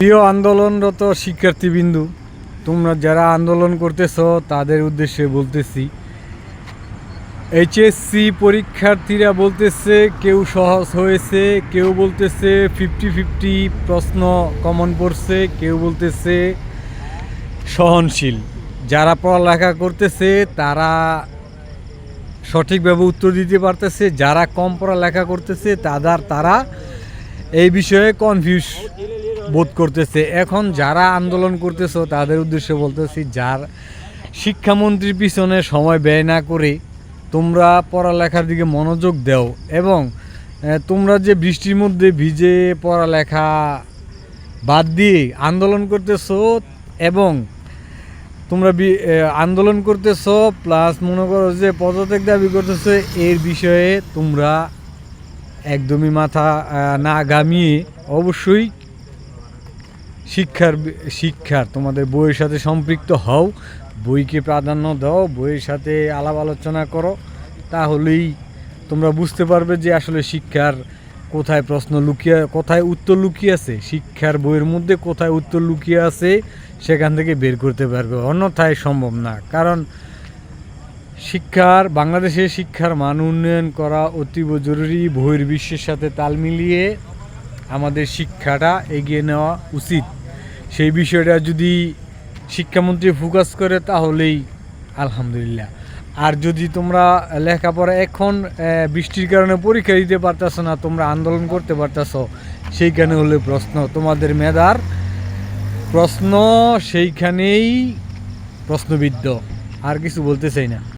প্রিয় আন্দোলনরত শিক্ষার্থীবৃন্দু, তোমরা যারা আন্দোলন করতেছ তাদের উদ্দেশ্যে বলতেছি, এইচএসসি পরীক্ষার্থীরা বলতেছে কেউ সহজ হয়েছে, কেউ বলতেছে 50-50 প্রশ্ন কমন পড়ছে, কেউ বলতেছে সহনশীল। যারা পড়ালেখা করতেছে তারা সঠিকভাবে উত্তর দিতে পারতেছে, যারা কম পড়ালেখা করতেছে তারা এই বিষয়ে কনফিউজ বোধ করতেছে। এখন যারা আন্দোলন করতেছ তাদের উদ্দেশ্যে বলতেছি, যার শিক্ষামন্ত্রীর পিছনে সময় ব্যয় না করে তোমরা পড়ালেখার দিকে মনোযোগ দাও, এবং তোমরা যে বৃষ্টির মধ্যে ভিজে পড়ালেখা বাদ দিয়ে আন্দোলন করতেছ, এবং তোমরা আন্দোলন করতেছ প্লাস মনে করো যে পদত্যাগ দাবি করতেছ, এর বিষয়ে তোমরা একদমই মাথা না ঘামিয়ে অবশ্যই শিক্ষার তোমাদের বইয়ের সাথে সম্পৃক্ত হও, বইকে প্রাধান্য দাও, বইয়ের সাথে আলাপ আলোচনা করো। তাহলেই তোমরা বুঝতে পারবে যে আসলে শিক্ষার কোথায় কোথায় উত্তর লুকিয়ে আছে, শিক্ষার বইয়ের মধ্যে কোথায় উত্তর লুকিয়ে আছে সেখান থেকে বের করতে পারবে, অন্যথায় সম্ভব না। কারণ বাংলাদেশের শিক্ষার মান উন্নয়ন করা অতীব জরুরি। বহির্বিশ্বের সাথে তাল মিলিয়ে আমাদের শিক্ষাটা এগিয়ে নেওয়া উচিত। সেই বিষয়টা যদি শিক্ষামন্ত্রী ফোকাস করে তাহলেই আলহামদুলিল্লাহ। আর যদি তোমরা লেখাপড়া এখন বৃষ্টির কারণে পরীক্ষা দিতে পারতেছ না, তোমরা আন্দোলন করতে পারতেছ, সেইখানে হলে প্রশ্ন, তোমাদের মেধার প্রশ্ন সেইখানেই প্রশ্নবিদ্ধ। আর কিছু বলতে চাই না।